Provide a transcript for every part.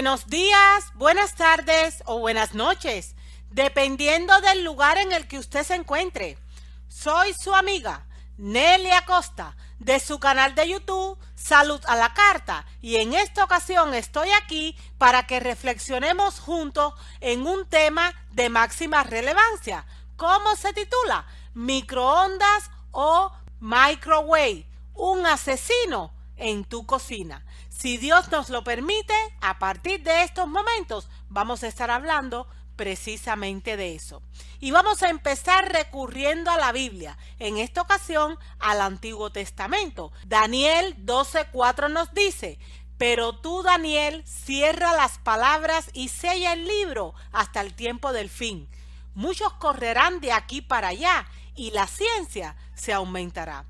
Buenos días, buenas tardes o buenas noches, dependiendo del lugar en el que usted se encuentre. Soy su amiga Nelly Acosta de su canal de YouTube Salud a la Carta y en esta ocasión estoy aquí para que reflexionemos juntos en un tema de máxima relevancia. ¿Cómo se titula? Microondas o microwave, un asesino en tu cocina. Si Dios nos lo permite, a partir de estos momentos vamos a estar hablando precisamente de eso. Y vamos a empezar recurriendo a la Biblia, en esta ocasión al Antiguo Testamento. Daniel 12:4 nos dice: pero tú, Daniel, cierra las palabras y sella el libro hasta el tiempo del fin. Muchos correrán de aquí para allá y la ciencia se aumentará.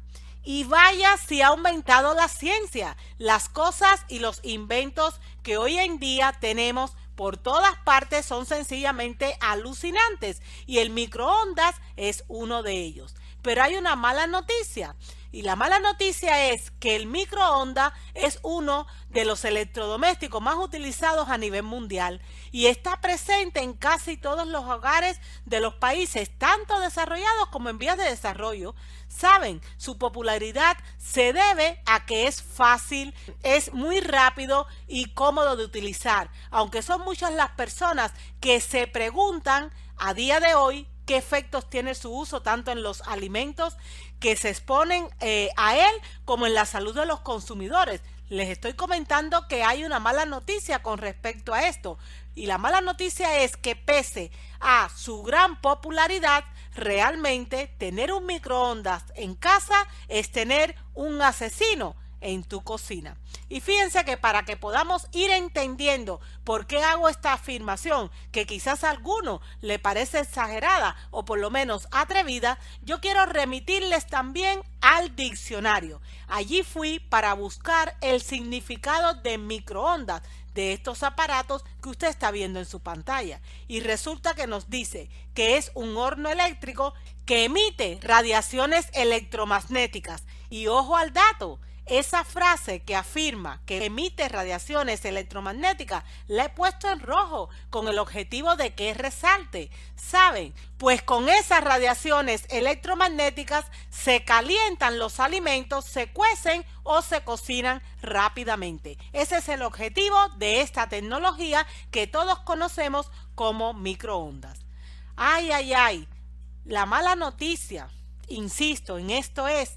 Y vaya si ha aumentado la ciencia, las cosas y los inventos que hoy en día tenemos por todas partes son sencillamente alucinantes y el microondas es uno de ellos. Pero hay una mala noticia y la mala noticia es que el microondas es uno de los electrodomésticos más utilizados a nivel mundial y está presente en casi todos los hogares de los países, tanto desarrollados como en vías de desarrollo. Saben, su popularidad se debe a que es fácil, es muy rápido y cómodo de utilizar, aunque son muchas las personas que se preguntan a día de hoy qué efectos tiene su uso tanto en los alimentos que se exponen a él como en la salud de los consumidores. Les estoy comentando que hay una mala noticia con respecto a esto y la mala noticia es que pese a su gran popularidad, realmente tener un microondas en casa es tener un asesino en tu cocina. Y fíjense que para que podamos ir entendiendo por qué hago esta afirmación, que quizás a alguno le parece exagerada o por lo menos atrevida, yo quiero remitirles también al diccionario. Allí fui para buscar el significado de microondas, de estos aparatos que usted está viendo en su pantalla. Y resulta que nos dice que es un horno eléctrico que emite radiaciones electromagnéticas. Y ojo al dato, esa frase que afirma que emite radiaciones electromagnéticas la he puesto en rojo con el objetivo de que resalte. ¿Saben? Pues con esas radiaciones electromagnéticas se calientan los alimentos, se cuecen o se cocinan rápidamente. Ese es el objetivo de esta tecnología que todos conocemos como microondas. Ay, ay, ay. La mala noticia, insisto en esto, es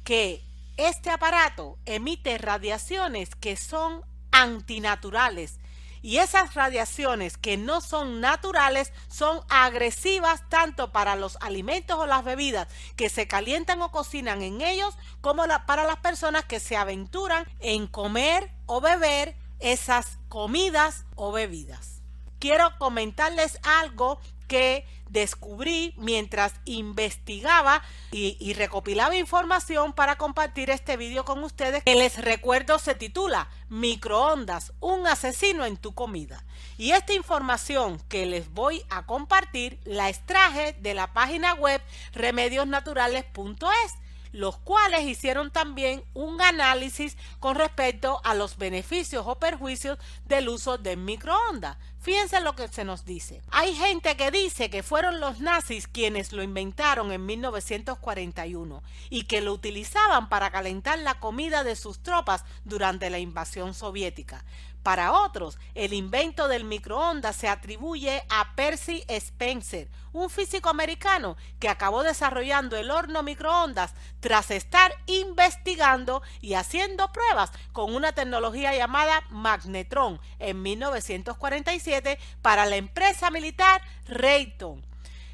que este aparato emite radiaciones que son antinaturales y esas radiaciones que no son naturales son agresivas tanto para los alimentos o las bebidas que se calientan o cocinan en ellos como para las personas que se aventuran en comer o beber esas comidas o bebidas. Quiero comentarles algo que descubrí mientras investigaba y recopilaba información para compartir este video con ustedes, que les recuerdo se titula Microondas, un asesino en tu comida. Y esta información que les voy a compartir la extraje de la página web remediosnaturales.es, los cuales hicieron también un análisis con respecto a los beneficios o perjuicios del uso de microondas. Fíjense lo que se nos dice. Hay gente que dice que fueron los nazis quienes lo inventaron en 1941 y que lo utilizaban para calentar la comida de sus tropas durante la invasión soviética. Para otros, el invento del microondas se atribuye a Percy Spencer, un físico americano que acabó desarrollando el horno microondas tras estar investigando y haciendo pruebas con una tecnología llamada magnetron en 1947 para la empresa militar Raytheon,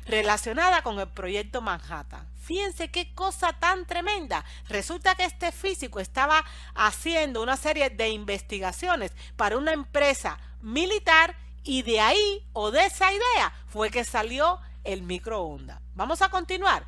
relacionada con el proyecto Manhattan. Fíjense qué cosa tan tremenda. Resulta que este físico estaba haciendo una serie de investigaciones para una empresa militar y de ahí o de esa idea fue que salió el microondas. Vamos a continuar.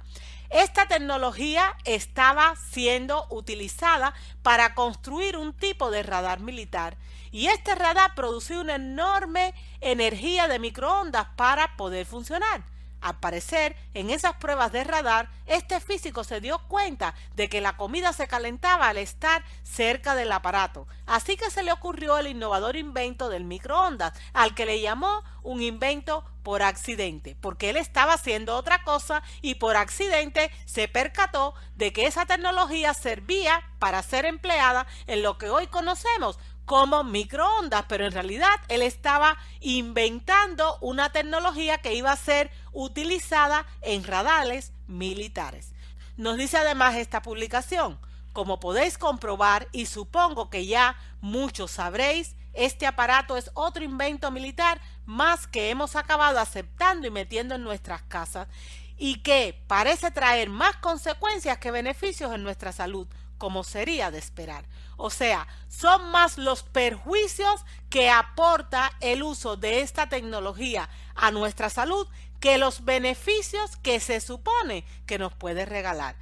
Esta tecnología estaba siendo utilizada para construir un tipo de radar militar y este radar producía una enorme energía de microondas para poder funcionar. Al parecer, en esas pruebas de radar, este físico se dio cuenta de que la comida se calentaba al estar cerca del aparato. Así que se le ocurrió el innovador invento del microondas, al que le llamó un invento por accidente, porque él estaba haciendo otra cosa y por accidente se percató de que esa tecnología servía para ser empleada en lo que hoy conocemos como microondas, pero en realidad él estaba inventando una tecnología que iba a ser utilizada en radares militares. Nos dice además esta publicación: como podéis comprobar, y supongo que ya muchos sabréis, este aparato es otro invento militar más que hemos acabado aceptando y metiendo en nuestras casas, y que parece traer más consecuencias que beneficios en nuestra salud, como sería de esperar. O sea, son más los perjuicios que aporta el uso de esta tecnología a nuestra salud que los beneficios que se supone que nos puede regalar.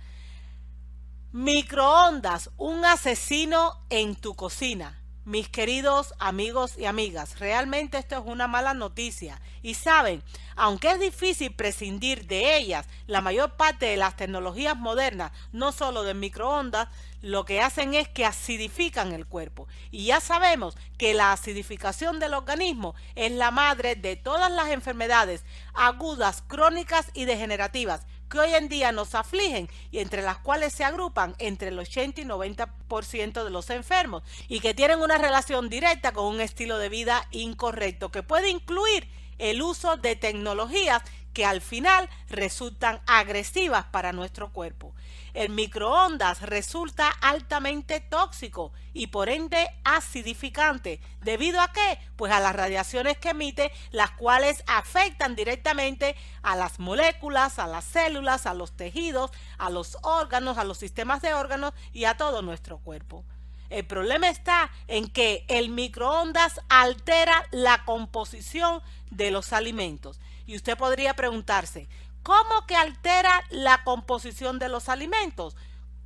Microondas, un asesino en tu cocina. Mis queridos amigos y amigas, realmente esto es una mala noticia. Y saben, aunque es difícil prescindir de ellas, la mayor parte de las tecnologías modernas, no solo de microondas, lo que hacen es que acidifican el cuerpo. Y ya sabemos que la acidificación del organismo es la madre de todas las enfermedades agudas, crónicas y degenerativas que hoy en día nos afligen y entre las cuales se agrupan entre el 80 y 90% de los enfermos y que tienen una relación directa con un estilo de vida incorrecto que puede incluir el uso de tecnologías que al final resultan agresivas para nuestro cuerpo. El microondas resulta altamente tóxico y por ende acidificante. ¿Debido a qué? Pues a las radiaciones que emite, las cuales afectan directamente a las moléculas, a las células, a los tejidos, a los órganos, a los sistemas de órganos y a todo nuestro cuerpo. El problema está en que el microondas altera la composición de los alimentos. Y usted podría preguntarse, ¿cómo que altera la composición de los alimentos?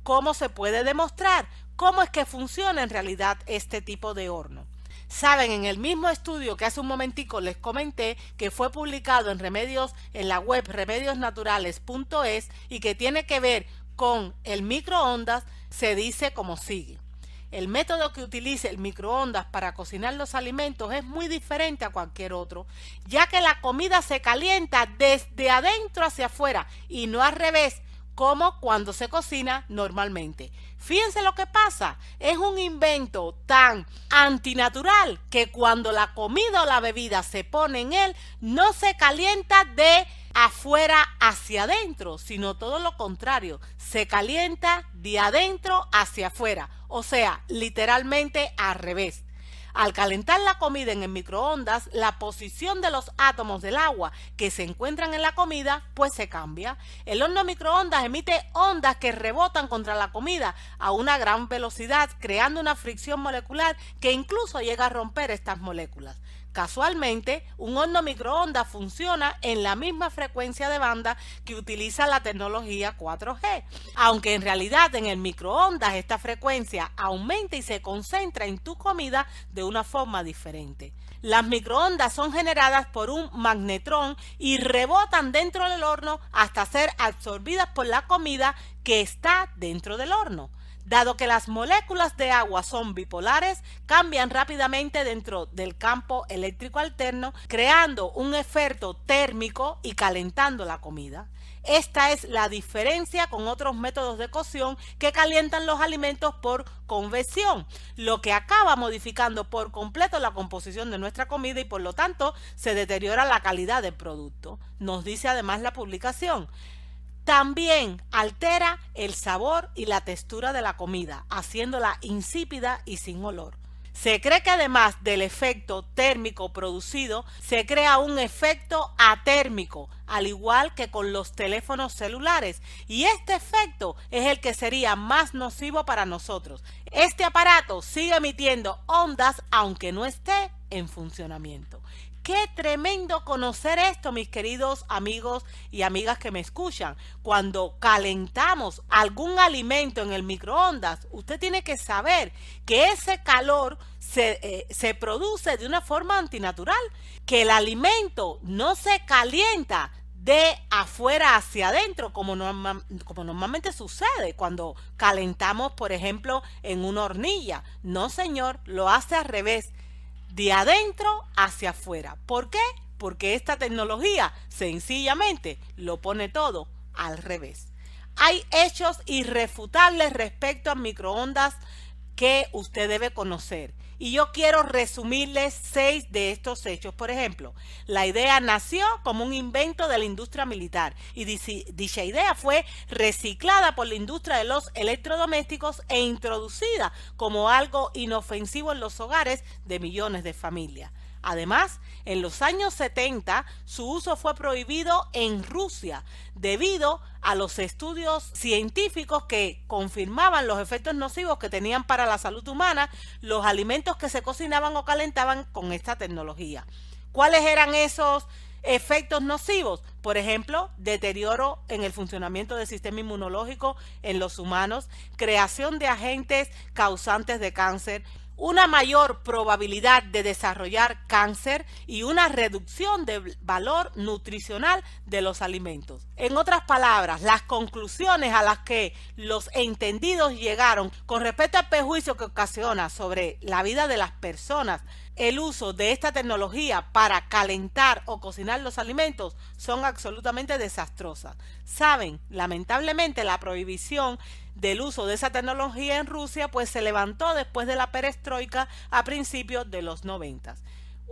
¿Cómo se puede demostrar? ¿Cómo es que funciona en realidad este tipo de horno? Saben, en el mismo estudio que hace un momentico les comenté, que fue publicado en la web remediosnaturales.es y que tiene que ver con el microondas, se dice como sigue. El método que utiliza el microondas para cocinar los alimentos es muy diferente a cualquier otro, ya que la comida se calienta desde adentro hacia afuera y no al revés, como cuando se cocina normalmente. Fíjense lo que pasa, es un invento tan antinatural que cuando la comida o la bebida se pone en él, no se calienta de afuera hacia adentro, sino todo lo contrario, se calienta de adentro hacia afuera, o sea, literalmente al revés. Al calentar la comida en el microondas, la posición de los átomos del agua que se encuentran en la comida, pues se cambia. El horno microondas emite ondas que rebotan contra la comida a una gran velocidad, creando una fricción molecular que incluso llega a romper estas moléculas. Casualmente, un horno microondas funciona en la misma frecuencia de banda que utiliza la tecnología 4G, aunque en realidad en el microondas esta frecuencia aumenta y se concentra en tu comida de una forma diferente. Las microondas son generadas por un magnetrón y rebotan dentro del horno hasta ser absorbidas por la comida que está dentro del horno. Dado que las moléculas de agua son bipolares, cambian rápidamente dentro del campo eléctrico alterno, creando un efecto térmico y calentando la comida. Esta es la diferencia con otros métodos de cocción que calientan los alimentos por convección, lo que acaba modificando por completo la composición de nuestra comida y por lo tanto se deteriora la calidad del producto. Nos dice además la publicación. También altera el sabor y la textura de la comida, haciéndola insípida y sin olor. Se cree que además del efecto térmico producido, se crea un efecto atérmico, al igual que con los teléfonos celulares, y este efecto es el que sería más nocivo para nosotros. Este aparato sigue emitiendo ondas aunque no esté en funcionamiento. Qué tremendo conocer esto, mis queridos amigos y amigas que me escuchan. Cuando calentamos algún alimento en el microondas, usted tiene que saber que ese calor se produce de una forma antinatural, que el alimento no se calienta de afuera hacia adentro, como normalmente sucede cuando calentamos, por ejemplo, en una hornilla. No, señor, lo hace al revés, de adentro hacia afuera. ¿Por qué? Porque esta tecnología sencillamente lo pone todo al revés. Hay hechos irrefutables respecto a microondas que usted debe conocer. Y yo quiero resumirles 6 de estos hechos. Por ejemplo, la idea nació como un invento de la industria militar y dicha idea fue reciclada por la industria de los electrodomésticos e introducida como algo inofensivo en los hogares de millones de familias. Además, en los años 70 su uso fue prohibido en Rusia debido a los estudios científicos que confirmaban los efectos nocivos que tenían para la salud humana los alimentos que se cocinaban o calentaban con esta tecnología. ¿Cuáles eran esos efectos nocivos? Por ejemplo, deterioro en el funcionamiento del sistema inmunológico en los humanos, creación de agentes causantes de cáncer, una mayor probabilidad de desarrollar cáncer y una reducción del valor nutricional de los alimentos. En otras palabras, las conclusiones a las que los entendidos llegaron con respecto al perjuicio que ocasiona sobre la vida de las personas el uso de esta tecnología para calentar o cocinar los alimentos son absolutamente desastrosas. Saben, lamentablemente la prohibición del uso de esa tecnología en Rusia pues se levantó después de la perestroika a principios de los 90.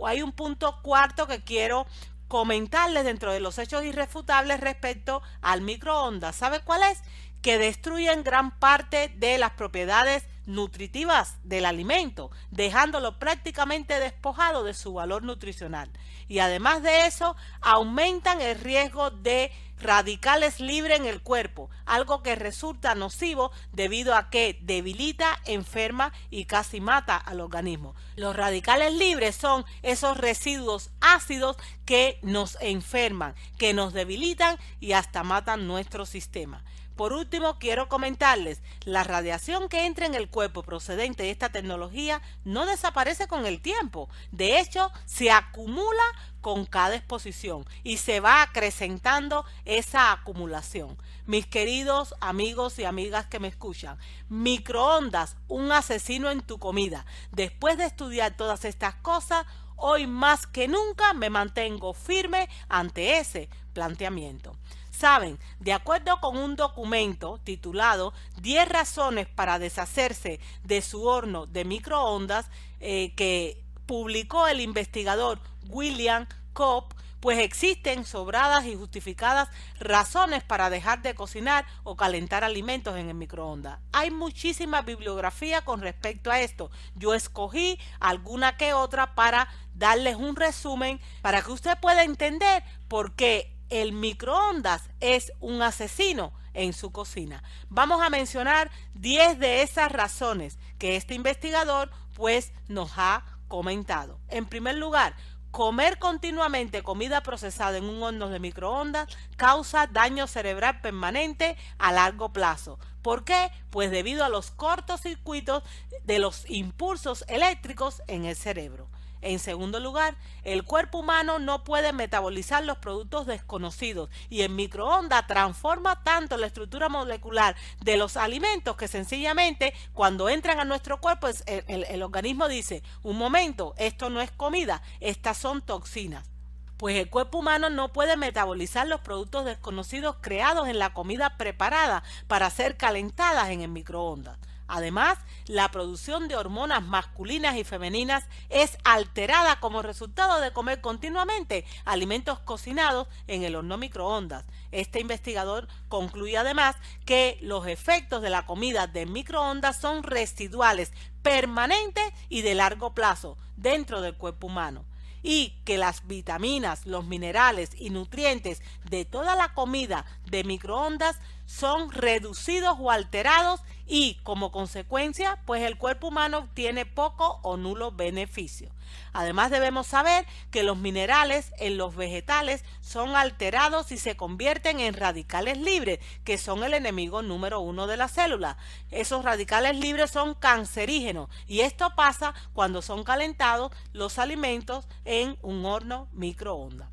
Hay un punto cuarto que quiero comentarles dentro de los hechos irrefutables respecto al microondas. ¿Sabe cuál es? Que destruyen gran parte de las propiedades nutritivas del alimento, dejándolo prácticamente despojado de su valor nutricional. Y además de eso, aumentan el riesgo de radicales libres en el cuerpo, algo que resulta nocivo debido a que debilita, enferma y casi mata al organismo. Los radicales libres son esos residuos ácidos que nos enferman, que nos debilitan y hasta matan nuestro sistema. Por último, quiero comentarles, la radiación que entra en el cuerpo procedente de esta tecnología no desaparece con el tiempo. De hecho, se acumula con cada exposición y se va acrecentando esa acumulación. Mis queridos amigos y amigas que me escuchan, microondas, un asesino en tu comida. Después de estudiar todas estas cosas, hoy más que nunca me mantengo firme ante ese planteamiento. Saben, de acuerdo con un documento titulado 10 razones para deshacerse de su horno de microondas que publicó el investigador William Cobb, pues existen sobradas y justificadas razones para dejar de cocinar o calentar alimentos en el microondas. Hay muchísima bibliografía con respecto a esto. Yo escogí alguna que otra para darles un resumen para que usted pueda entender por qué el microondas es un asesino en su cocina. Vamos a mencionar 10 de esas razones que este investigador pues nos ha comentado. En primer lugar, comer continuamente comida procesada en un horno de microondas causa daño cerebral permanente a largo plazo. ¿Por qué? Pues debido a los cortocircuitos de los impulsos eléctricos en el cerebro. En segundo lugar, el cuerpo humano no puede metabolizar los productos desconocidos y el microondas transforma tanto la estructura molecular de los alimentos que sencillamente cuando entran a nuestro cuerpo el organismo dice, un momento, esto no es comida, estas son toxinas. Pues el cuerpo humano no puede metabolizar los productos desconocidos creados en la comida preparada para ser calentadas en el microondas. Además, la producción de hormonas masculinas y femeninas es alterada como resultado de comer continuamente alimentos cocinados en el horno microondas. Este investigador concluye además que los efectos de la comida de microondas son residuales, permanentes y de largo plazo dentro del cuerpo humano, y que las vitaminas, los minerales y nutrientes de toda la comida de microondas son reducidos o alterados y como consecuencia pues el cuerpo humano obtiene poco o nulo beneficio. Además debemos saber que los minerales en los vegetales son alterados y se convierten en radicales libres, que son el enemigo número 1 de la célula. Esos radicales libres son cancerígenos y esto pasa cuando son calentados los alimentos en un horno microondas.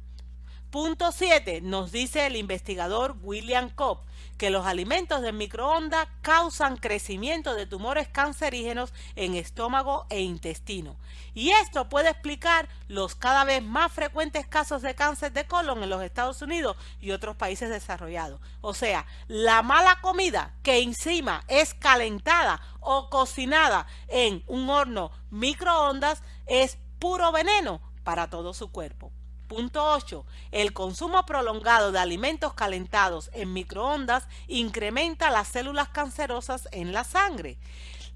Punto 7. Nos dice el investigador William Cobb que los alimentos de microondas causan crecimiento de tumores cancerígenos en estómago e intestino. Y esto puede explicar los cada vez más frecuentes casos de cáncer de colon en los Estados Unidos y otros países desarrollados. O sea, la mala comida que encima es calentada o cocinada en un horno microondas es puro veneno para todo su cuerpo. Punto 8. El consumo prolongado de alimentos calentados en microondas incrementa las células cancerosas en la sangre.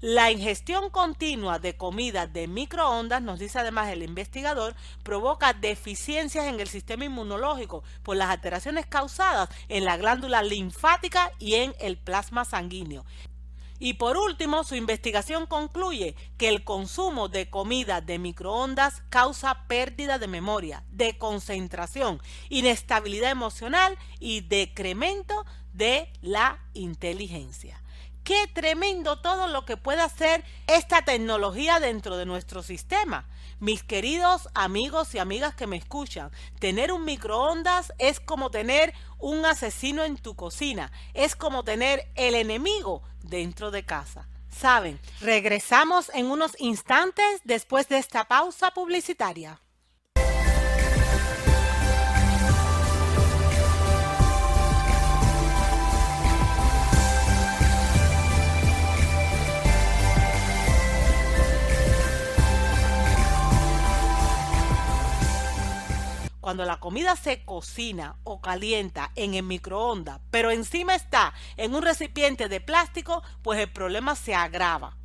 La ingestión continua de comida de microondas, nos dice además el investigador, provoca deficiencias en el sistema inmunológico por las alteraciones causadas en la glándula linfática y en el plasma sanguíneo. Y por último, su investigación concluye que el consumo de comida de microondas causa pérdida de memoria, de concentración, inestabilidad emocional y decremento de la inteligencia. Qué tremendo todo lo que puede hacer esta tecnología dentro de nuestro sistema. Mis queridos amigos y amigas que me escuchan, tener un microondas es como tener un asesino en tu cocina, es como tener el enemigo dentro de casa. ¿Saben? Regresamos en unos instantes después de esta pausa publicitaria. Cuando la comida se cocina o calienta en el microondas, pero encima está en un recipiente de plástico, pues el problema se agrava.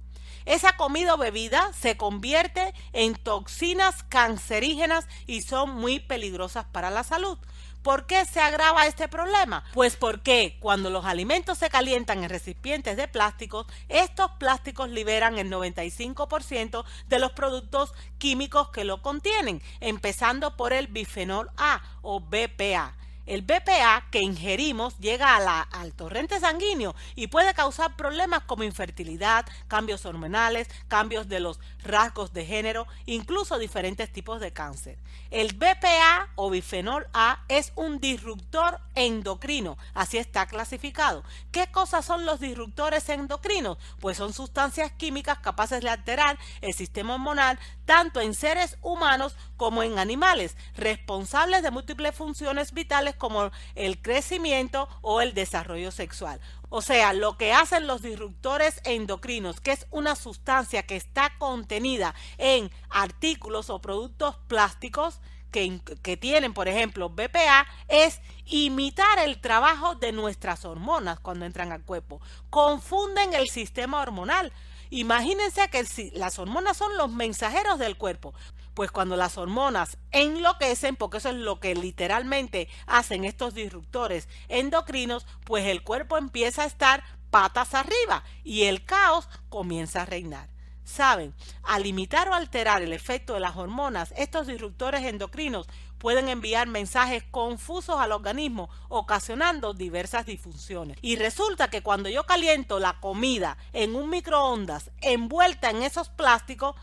Esa comida o bebida se convierte en toxinas cancerígenas y son muy peligrosas para la salud. ¿Por qué se agrava este problema? Pues porque cuando los alimentos se calientan en recipientes de plásticos, estos plásticos liberan el 95% de los productos químicos que lo contienen, empezando por el bifenol A o BPA. El BPA que ingerimos llega al torrente sanguíneo y puede causar problemas como infertilidad, cambios hormonales, cambios de los rasgos de género, incluso diferentes tipos de cáncer. El BPA o bifenol A es un disruptor endocrino, así está clasificado. ¿Qué cosas son los disruptores endocrinos? Pues son sustancias químicas capaces de alterar el sistema hormonal tanto en seres humanos como en animales, responsables de múltiples funciones vitales como el crecimiento o el desarrollo sexual. O sea, lo que hacen los disruptores endocrinos, que es una sustancia que está contenida en artículos o productos plásticos que tienen, por ejemplo, BPA, es imitar el trabajo de nuestras hormonas cuando entran al cuerpo. Confunden el sistema hormonal. Imagínense que las hormonas son los mensajeros del cuerpo. Pues cuando las hormonas enloquecen, porque eso es lo que literalmente hacen estos disruptores endocrinos, pues el cuerpo empieza a estar patas arriba y el caos comienza a reinar. Saben, al limitar o alterar el efecto de las hormonas, estos disruptores endocrinos pueden enviar mensajes confusos al organismo, ocasionando diversas disfunciones. Y resulta que cuando yo caliento la comida en un microondas envuelta en esos plásticos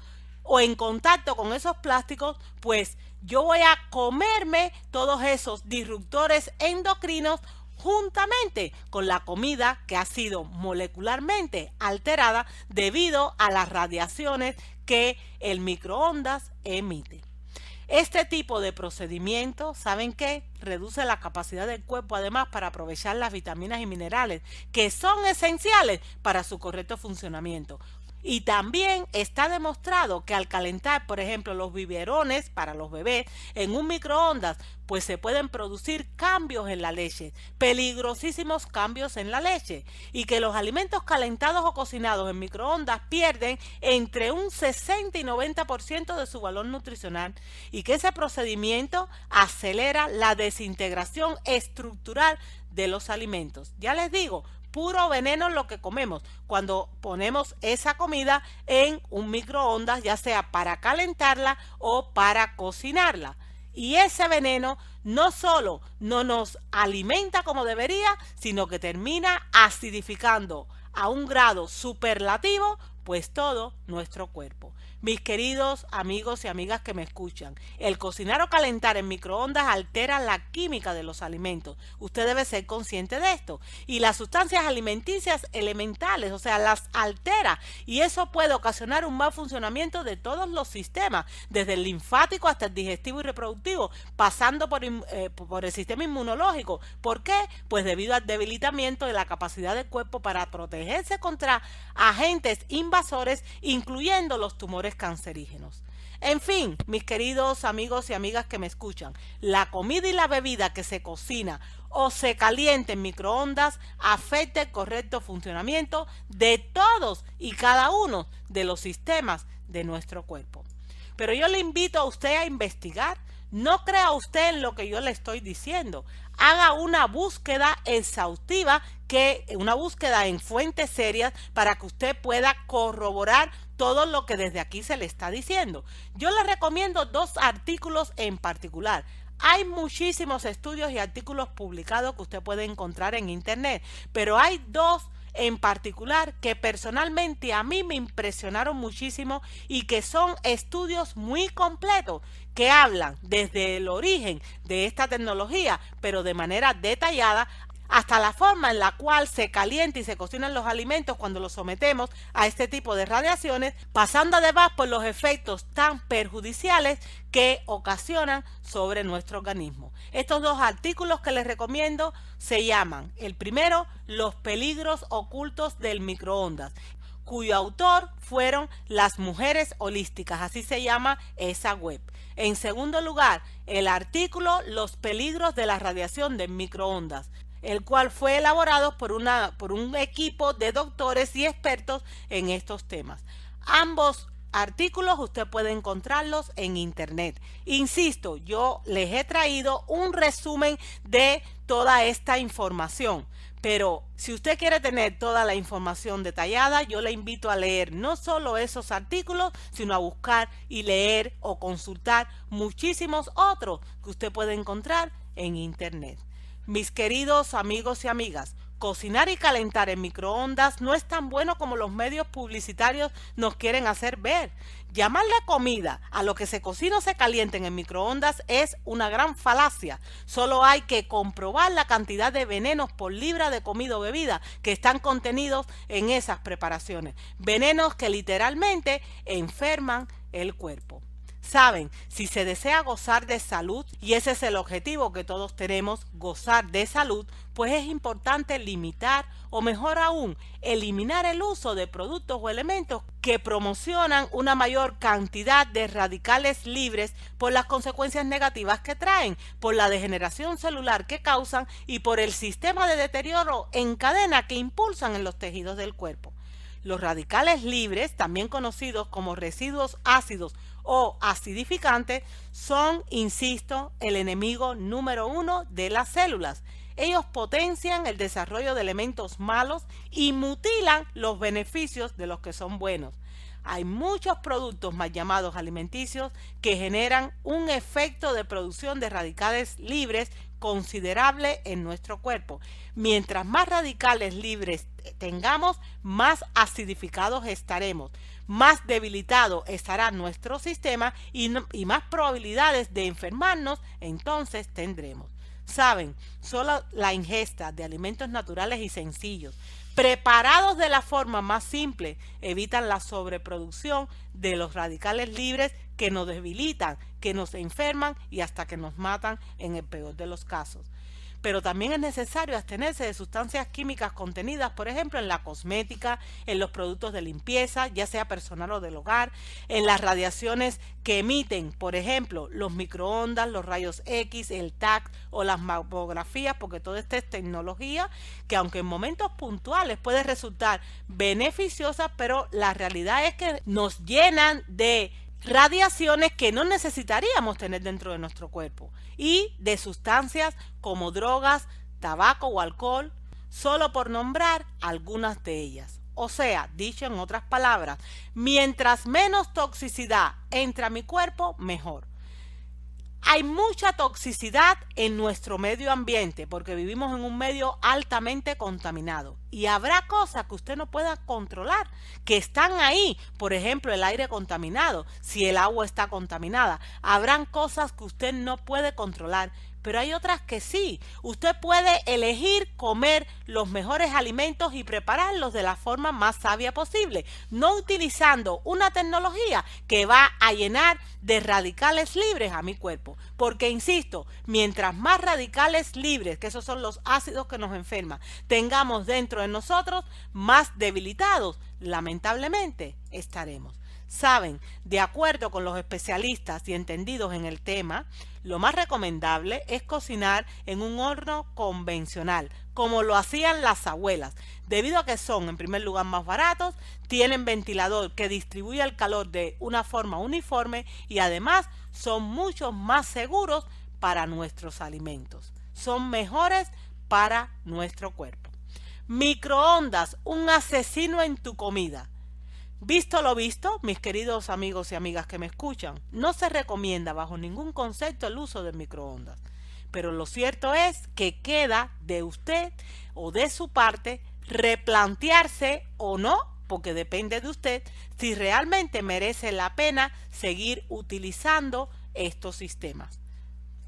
o en contacto con esos plásticos, pues yo voy a comerme todos esos disruptores endocrinos juntamente con la comida que ha sido molecularmente alterada debido a las radiaciones que el microondas emite. Este tipo de procedimiento, ¿saben qué? Reduce la capacidad del cuerpo además para aprovechar las vitaminas y minerales que son esenciales para su correcto funcionamiento. Y también está demostrado que al calentar, por ejemplo, los biberones para los bebés en un microondas, pues se pueden producir cambios en la leche, peligrosísimos cambios en la leche, y que los alimentos calentados o cocinados en microondas pierden entre un 60 y 90% de su valor nutricional, y que ese procedimiento acelera la desintegración estructural de los alimentos. Ya les digo, puro veneno lo que comemos cuando ponemos esa comida en un microondas, ya sea para calentarla o para cocinarla. Y ese veneno no solo no nos alimenta como debería, sino que termina acidificando a un grado superlativo pues todo nuestro cuerpo. Mis queridos amigos y amigas que me escuchan, el cocinar o calentar en microondas altera la química de los alimentos. Usted debe ser consciente de esto. Y las sustancias alimenticias elementales, o sea, las altera. Y eso puede ocasionar un mal funcionamiento de todos los sistemas, desde el linfático hasta el digestivo y reproductivo, pasando por el sistema inmunológico. ¿Por qué? Pues debido al debilitamiento de la capacidad del cuerpo para protegerse contra agentes invasores, incluyendo los tumores cancerígenos. En fin, mis queridos amigos y amigas que me escuchan, la comida y la bebida que se cocina o se calienta en microondas afecta el correcto funcionamiento de todos y cada uno de los sistemas de nuestro cuerpo. Pero yo le invito a usted a investigar. No crea usted en lo que yo le estoy diciendo. Haga una búsqueda exhaustiva, una búsqueda en fuentes serias para que usted pueda corroborar todo lo que desde aquí se le está diciendo. Yo le recomiendo 2 artículos en particular. Hay muchísimos estudios y artículos publicados que usted puede encontrar en internet, pero hay 2 en particular que personalmente a mí me impresionaron muchísimo y que son estudios muy completos que hablan desde el origen de esta tecnología, pero de manera detallada, hasta la forma en la cual se calienta y se cocinan los alimentos cuando los sometemos a este tipo de radiaciones, pasando además por los efectos tan perjudiciales que ocasionan sobre nuestro organismo. Estos 2 artículos que les recomiendo se llaman, el primero, Los peligros ocultos del microondas, cuyo autor fueron las mujeres holísticas, así se llama esa web. En segundo lugar, el artículo Los peligros de la radiación del microondas, el cual fue elaborado por un equipo de doctores y expertos en estos temas. Ambos artículos usted puede encontrarlos en internet. Insisto, yo les he traído un resumen de toda esta información. Pero si usted quiere tener toda la información detallada, yo le invito a leer no solo esos artículos, sino a buscar y leer o consultar muchísimos otros que usted puede encontrar en internet. Mis queridos amigos y amigas, cocinar y calentar en microondas no es tan bueno como los medios publicitarios nos quieren hacer ver. Llamarle comida a lo que se cocina o se calienta en microondas es una gran falacia. Solo hay que comprobar la cantidad de venenos por libra de comida o bebida que están contenidos en esas preparaciones. Venenos que literalmente enferman el cuerpo. Saben, si se desea gozar de salud, y ese es el objetivo que todos tenemos, gozar de salud, pues es importante limitar o mejor aún, eliminar el uso de productos o elementos que promocionan una mayor cantidad de radicales libres por las consecuencias negativas que traen, por la degeneración celular que causan y por el sistema de deterioro en cadena que impulsan en los tejidos del cuerpo. Los radicales libres, también conocidos como residuos ácidos o acidificantes, son, insisto, el enemigo número 1 de las células. Ellos potencian el desarrollo de elementos malos y mutilan los beneficios de los que son buenos. Hay muchos productos mal llamados alimenticios que generan un efecto de producción de radicales libres considerable en nuestro cuerpo. Mientras más radicales libres tengamos, más acidificados estaremos, más debilitado estará nuestro sistema y más probabilidades de enfermarnos entonces tendremos. Saben, solo la ingesta de alimentos naturales y sencillos, preparados de la forma más simple, evitan la sobreproducción de los radicales libres que nos debilitan, que nos enferman y hasta que nos matan en el peor de los casos. Pero también es necesario abstenerse de sustancias químicas contenidas, por ejemplo, en la cosmética, en los productos de limpieza, ya sea personal o del hogar, en las radiaciones que emiten, por ejemplo, los microondas, los rayos X, el TAC o las mamografías, porque toda esta es tecnología que aunque en momentos puntuales puede resultar beneficiosa, pero la realidad es que nos llenan de radiaciones que no necesitaríamos tener dentro de nuestro cuerpo y de sustancias como drogas, tabaco o alcohol, solo por nombrar algunas de ellas. O sea, dicho en otras palabras, mientras menos toxicidad entra a mi cuerpo, mejor. Hay mucha toxicidad en nuestro medio ambiente porque vivimos en un medio altamente contaminado y habrá cosas que usted no pueda controlar, que están ahí, por ejemplo el aire contaminado, si el agua está contaminada, habrán cosas que usted no puede controlar, pero hay otras que sí. Usted puede elegir comer los mejores alimentos y prepararlos de la forma más sabia posible, no utilizando una tecnología que va a llenar de radicales libres a mi cuerpo. Porque, insisto, mientras más radicales libres, que esos son los ácidos que nos enferman, tengamos dentro de nosotros, más debilitados, lamentablemente, estaremos. Saben, de acuerdo con los especialistas y entendidos en el tema, lo más recomendable es cocinar en un horno convencional, como lo hacían las abuelas, debido a que son, en primer lugar, más baratos, tienen ventilador que distribuye el calor de una forma uniforme y además son mucho más seguros para nuestros alimentos. Son mejores para nuestro cuerpo. Microondas, un asesino en tu comida. Visto lo visto, mis queridos amigos y amigas que me escuchan, no se recomienda bajo ningún concepto el uso de microondas. Pero lo cierto es que queda de usted o de su parte replantearse o no, porque depende de usted, si realmente merece la pena seguir utilizando estos sistemas.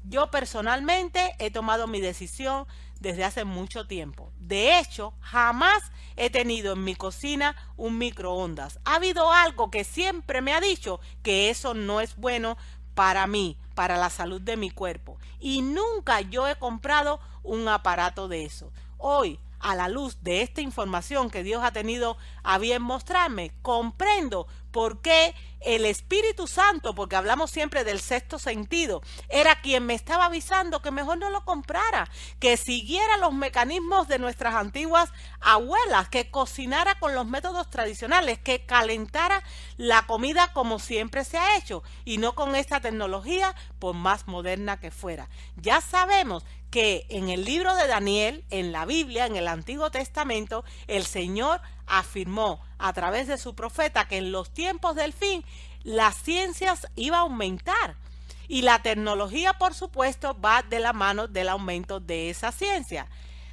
Yo personalmente he tomado mi decisión desde hace mucho tiempo. De hecho, jamás he tenido en mi cocina un microondas. Ha habido algo que siempre me ha dicho que eso no es bueno para mí, para la salud de mi cuerpo. Y nunca yo he comprado un aparato de eso. Hoy, a la luz de esta información que Dios ha tenido a bien mostrarme, comprendo por qué el Espíritu Santo, porque hablamos siempre del sexto sentido, era quien me estaba avisando que mejor no lo comprara, que siguiera los mecanismos de nuestras antiguas abuelas, que cocinara con los métodos tradicionales, que calentara la comida como siempre se ha hecho y no con esta tecnología por más moderna que fuera. Ya sabemos que en el libro de Daniel, en la Biblia, en el Antiguo Testamento, el Señor afirmó a través de su profeta que en los tiempos del fin las ciencias iban a aumentar y la tecnología, por supuesto, va de la mano del aumento de esa ciencia.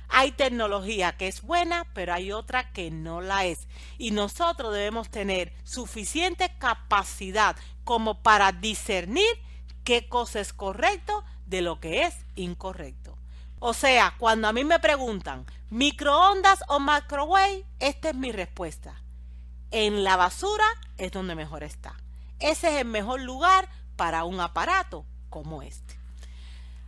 Hay tecnología que es buena, pero hay otra que no la es. Y nosotros debemos tener suficiente capacidad como para discernir qué cosa es correcto de lo que es incorrecto. O sea, cuando a mí me preguntan, ¿microondas o microwave? Esta es mi respuesta. En la basura es donde mejor está. Ese es el mejor lugar para un aparato como este.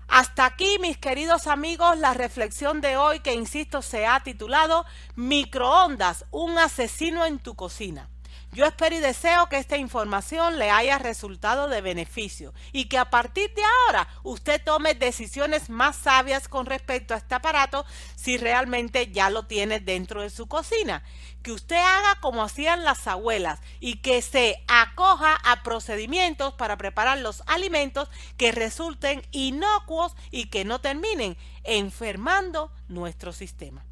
Hasta aquí, mis queridos amigos, la reflexión de hoy que, insisto, se ha titulado Microondas, un asesino en tu cocina. Yo espero y deseo que esta información le haya resultado de beneficio y que a partir de ahora usted tome decisiones más sabias con respecto a este aparato si realmente ya lo tiene dentro de su cocina. Que usted haga como hacían las abuelas y que se acoja a procedimientos para preparar los alimentos que resulten inocuos y que no terminen enfermando nuestro sistema.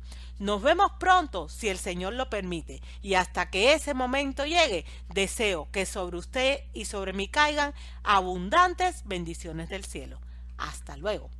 Nos vemos pronto, si el Señor lo permite, y hasta que ese momento llegue, deseo que sobre usted y sobre mí caigan abundantes bendiciones del cielo. Hasta luego.